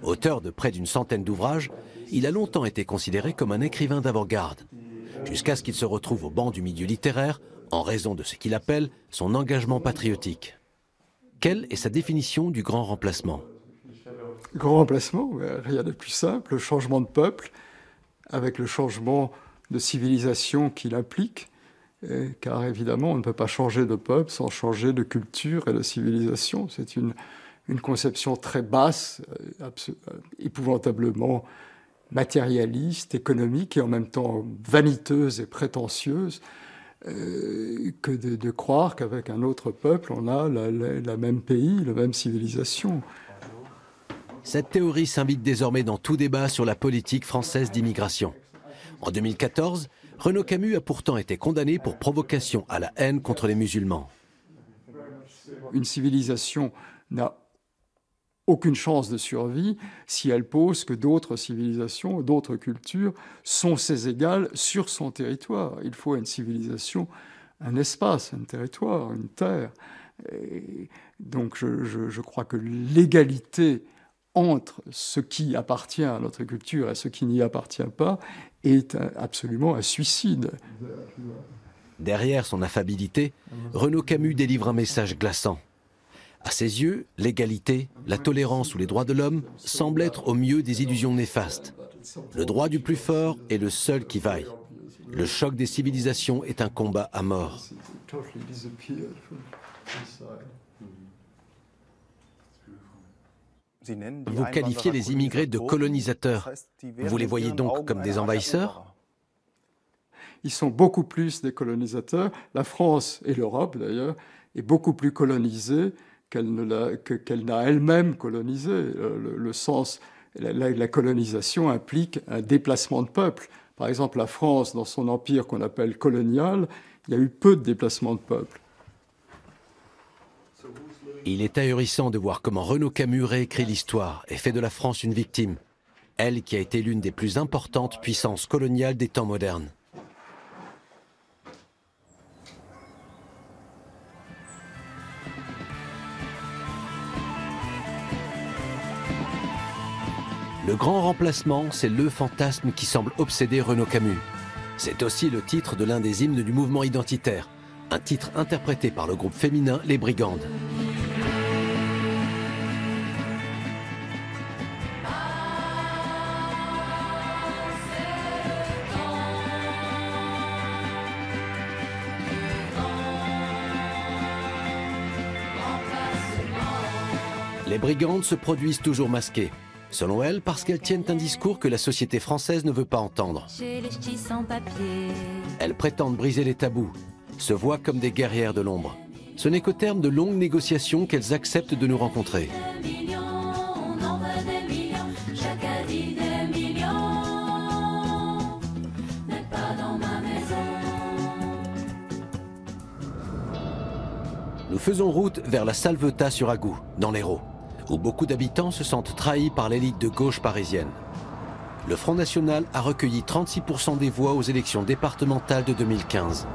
[SPEAKER 1] Auteur de près d'une centaine d'ouvrages, il a longtemps été considéré comme un écrivain d'avant-garde, jusqu'à ce qu'il se retrouve au banc du milieu littéraire en raison de ce qu'il appelle son engagement patriotique. Quelle est sa définition du grand remplacement ?
[SPEAKER 23] Grand remplacement, rien de plus simple, le changement de peuple, avec le changement de civilisation qu'il implique, car évidemment on ne peut pas changer de peuple sans changer de culture et de civilisation. C'est une conception très basse, épouvantablement matérialiste, économique et en même temps vaniteuse et prétentieuse, que de croire qu'avec un autre peuple on a la même pays, la même civilisation.
[SPEAKER 1] Cette théorie s'invite désormais dans tout débat sur la politique française d'immigration. En 2014, Renaud Camus a pourtant été condamné pour provocation à la haine contre les musulmans.
[SPEAKER 23] Une civilisation n'a aucune chance de survie si elle pose que d'autres civilisations, d'autres cultures sont ses égales sur son territoire. Il faut à une civilisation un espace, un territoire, une terre. Et donc je crois que l'égalité entre ce qui appartient à notre culture et ce qui n'y appartient pas est absolument un suicide.
[SPEAKER 1] Derrière son affabilité, Renaud Camus délivre un message glaçant. À ses yeux, l'égalité, la tolérance ou les droits de l'homme semblent être au mieux des illusions néfastes. Le droit du plus fort est le seul qui vaille. Le choc des civilisations est un combat à mort. Vous qualifiez les immigrés de colonisateurs. Vous les voyez donc comme des envahisseurs ?
[SPEAKER 23] Ils sont beaucoup plus des colonisateurs. La France et l'Europe, d'ailleurs, est beaucoup plus colonisée qu'elle n'a elle-même colonisé. Le sens, la colonisation implique un déplacement de peuple. Par exemple, la France, dans son empire qu'on appelle colonial, il y a eu peu de déplacements de peuple.
[SPEAKER 1] Il est ahurissant de voir comment Renaud Camus réécrit l'histoire et fait de la France une victime. Elle qui a été l'une des plus importantes puissances coloniales des temps modernes. Le grand remplacement, c'est le fantasme qui semble obséder Renaud Camus. C'est aussi le titre de l'un des hymnes du mouvement identitaire, un titre interprété par le groupe féminin Les Brigandes. Les Brigandes se produisent toujours masquées. Selon elles, parce qu'elles tiennent un discours que la société française ne veut pas entendre. Elles prétendent briser les tabous, se voient comme des guerrières de l'ombre. Ce n'est qu'au terme de longues négociations qu'elles acceptent de nous rencontrer. Nous faisons route vers la Salvetat-sur-Agout, dans l'Hérault, où beaucoup d'habitants se sentent trahis par l'élite de gauche parisienne. Le Front National a recueilli 36% des voix aux élections départementales de 2015.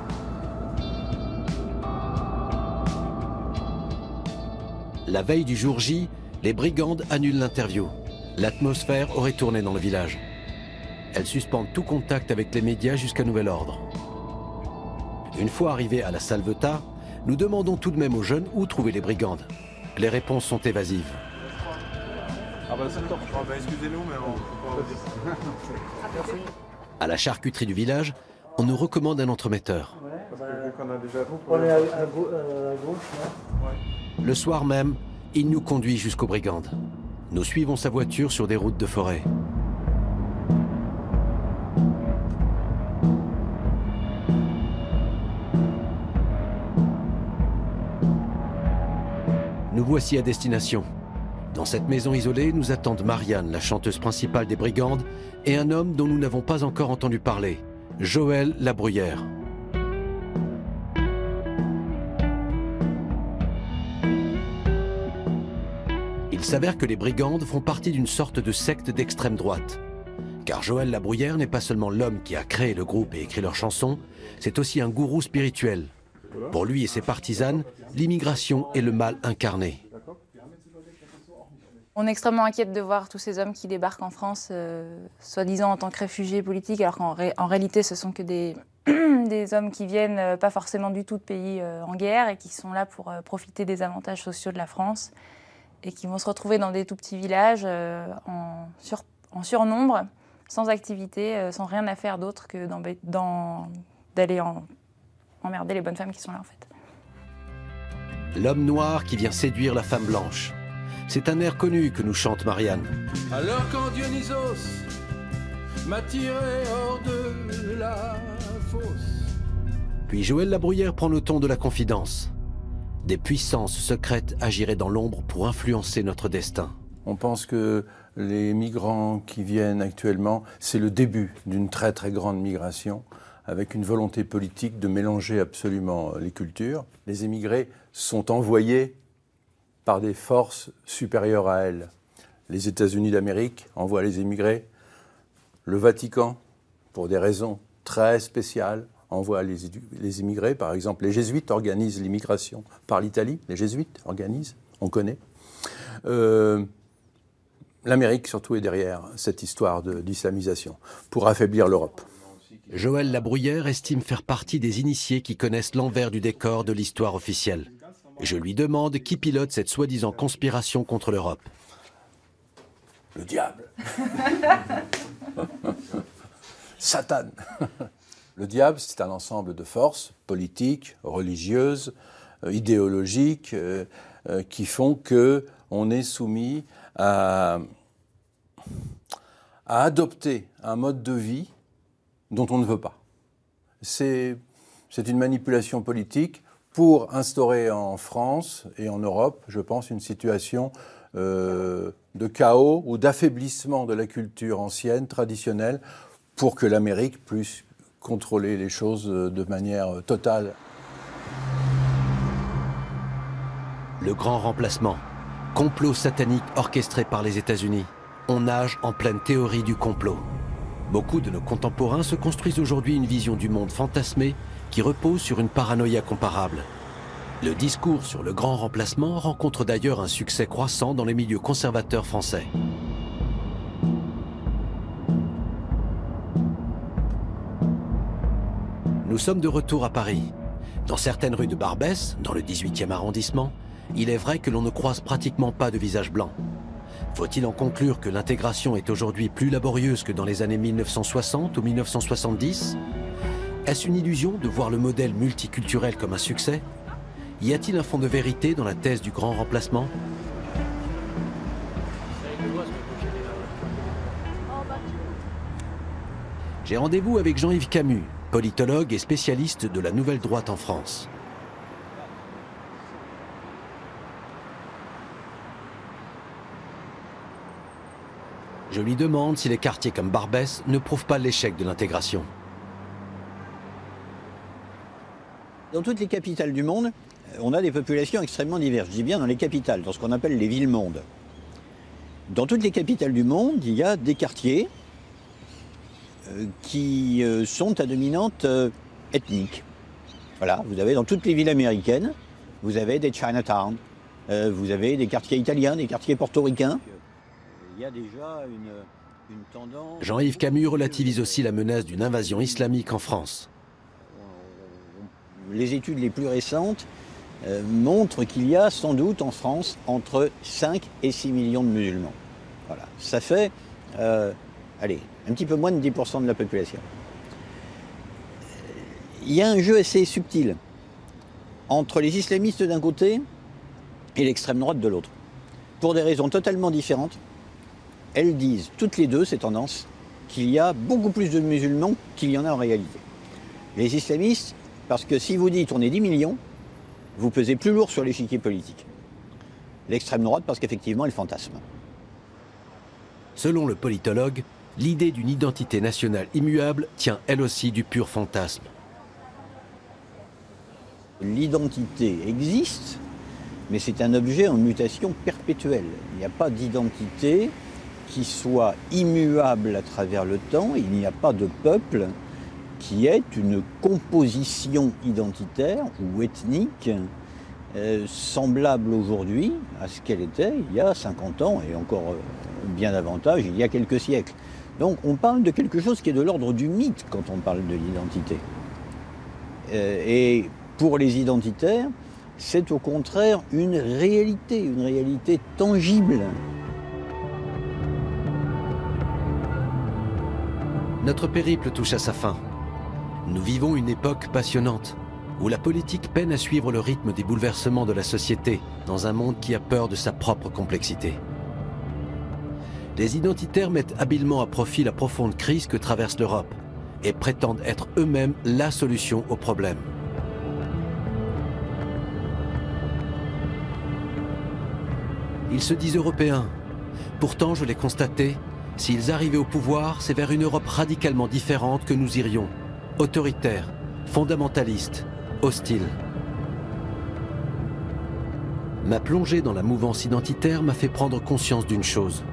[SPEAKER 1] La veille du jour J, les brigandes annulent l'interview. L'atmosphère aurait tourné dans le village. Elles suspendent tout contact avec les médias jusqu'à nouvel ordre. Une fois arrivés à la Salvetat, nous demandons tout de même aux jeunes où trouver les brigandes. Les réponses sont évasives.
[SPEAKER 22] Ah bah c'est le temps. Ah bah excusez-nous, mais bon.
[SPEAKER 1] À la charcuterie du village, on nous recommande un entremetteur.
[SPEAKER 22] Parce que vu qu'on a déjà tout.
[SPEAKER 8] On est à gauche, là.
[SPEAKER 1] Le soir même, il nous conduit jusqu'aux brigandes. Nous suivons sa voiture sur des routes de forêt. Nous voici à destination. Dans cette maison isolée, nous attendent Marianne, la chanteuse principale des brigandes, et un homme dont nous n'avons pas encore entendu parler, Joël Labruyère. Il s'avère que les brigandes font partie d'une sorte de secte d'extrême droite. Car Joël Labruyère n'est pas seulement l'homme qui a créé le groupe et écrit leurs chansons, c'est aussi un gourou spirituel. Pour lui et ses partisanes, l'immigration est le mal incarné.
[SPEAKER 9] On est extrêmement inquiète de voir tous ces hommes qui débarquent en France, soi-disant en tant que réfugiés politiques, alors qu'en réalité ce sont que des hommes qui viennent pas forcément du tout de pays en guerre et qui sont là pour profiter des avantages sociaux de la France et qui vont se retrouver dans des tout petits villages en surnombre, sans activité, sans rien à faire d'autre que d'aller emmerder les bonnes femmes qui sont là en fait.
[SPEAKER 1] L'homme noir qui vient séduire la femme blanche. C'est un air connu que nous chante Marianne.
[SPEAKER 10] Alors quand Dionysos m'a tiré hors de la fosse.
[SPEAKER 1] Puis Joël Labruyère prend le ton de la confidence. Des puissances secrètes agiraient dans l'ombre pour influencer notre destin.
[SPEAKER 10] On pense que les migrants qui viennent actuellement, c'est le début d'une très très grande migration, avec une volonté politique de mélanger absolument les cultures. Les émigrés sont envoyés par des forces supérieures à elles. Les États-Unis d'Amérique envoient les émigrés. Le Vatican, pour des raisons très spéciales, envoie les immigrés. Par exemple, les jésuites organisent l'immigration par l'Italie. Les jésuites organisent, on connaît. L'Amérique, surtout, est derrière cette histoire d'islamisation, pour affaiblir l'Europe.
[SPEAKER 1] Joël Labruyère estime faire partie des initiés qui connaissent l'envers du décor de l'histoire officielle. Je lui demande qui pilote cette soi-disant conspiration contre l'Europe.
[SPEAKER 10] Le diable. Satan. Le diable, c'est un ensemble de forces politiques, religieuses, idéologiques, qui font qu'on est soumis à adopter un mode de vie dont on ne veut pas. C'est une manipulation politique pour instaurer en France et en Europe, je pense, une situation de chaos ou d'affaiblissement de la culture ancienne, traditionnelle, pour que l'Amérique puisse contrôler les choses de manière totale.
[SPEAKER 1] Le grand remplacement. Complot satanique orchestré par les États-Unis. On nage en pleine théorie du complot. Beaucoup de nos contemporains se construisent aujourd'hui une vision du monde fantasmée qui repose sur une paranoïa comparable. Le discours sur le grand remplacement rencontre d'ailleurs un succès croissant dans les milieux conservateurs français. Nous sommes de retour à Paris. Dans certaines rues de Barbès, dans le 18e arrondissement, il est vrai que l'on ne croise pratiquement pas de visage blanc. Faut-il en conclure que l'intégration est aujourd'hui plus laborieuse que dans les années 1960 ou 1970 ? Est-ce une illusion de voir le modèle multiculturel comme un succès ? Y a-t-il un fond de vérité dans la thèse du grand remplacement ? J'ai rendez-vous avec Jean-Yves Camus, politologue et spécialiste de la nouvelle droite en France. Je lui demande si les quartiers comme Barbès ne prouvent pas l'échec de l'intégration.
[SPEAKER 24] Dans toutes les capitales du monde, on a des populations extrêmement diverses. Je dis bien dans les capitales, dans ce qu'on appelle les villes-mondes. Dans toutes les capitales du monde, il y a des quartiers qui sont à dominante ethnique. Voilà, vous avez dans toutes les villes américaines, vous avez des Chinatown, vous avez des quartiers italiens, des quartiers portoricains. Il y a déjà une tendance...
[SPEAKER 1] Jean-Yves Camus relativise aussi la menace d'une invasion islamique en France.
[SPEAKER 24] Les études les plus récentes montrent qu'il y a sans doute en France entre 5 et 6 millions de musulmans. Voilà. Ça fait, allez, un petit peu moins de 10% de la population. Il y a un jeu assez subtil entre les islamistes d'un côté et l'extrême droite de l'autre. Pour des raisons totalement différentes, elles disent toutes les deux, ces tendances, qu'il y a beaucoup plus de musulmans qu'il y en a en réalité. Les islamistes, parce que si vous dites on est 10 millions, vous pesez plus lourd sur l'échiquier politique. L'extrême droite, parce qu'effectivement, elle fantasme.
[SPEAKER 1] Selon le politologue, l'idée d'une identité nationale immuable tient elle aussi du pur fantasme.
[SPEAKER 24] L'identité existe, mais c'est un objet en mutation perpétuelle. Il n'y a pas d'identité qui soit immuable à travers le temps. Il n'y a pas de peuple qui ait une composition identitaire ou ethnique semblable aujourd'hui à ce qu'elle était il y a 50 ans et encore bien davantage il y a quelques siècles. Donc on parle de quelque chose qui est de l'ordre du mythe quand on parle de l'identité. Et pour les identitaires, c'est au contraire une réalité tangible.
[SPEAKER 1] Notre périple touche à sa fin. Nous vivons une époque passionnante, où la politique peine à suivre le rythme des bouleversements de la société, dans un monde qui a peur de sa propre complexité. Les identitaires mettent habilement à profit la profonde crise que traverse l'Europe, et prétendent être eux-mêmes la solution au problème. Ils se disent européens. Pourtant, je l'ai constaté, s'ils arrivaient au pouvoir, c'est vers une Europe radicalement différente que nous irions. Autoritaire, fondamentaliste, hostile. Ma plongée dans la mouvance identitaire m'a fait prendre conscience d'une chose.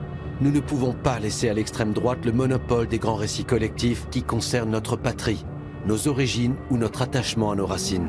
[SPEAKER 1] Nous ne pouvons pas laisser à l'extrême droite le monopole des grands récits collectifs qui concernent notre patrie, nos origines ou notre attachement à nos racines.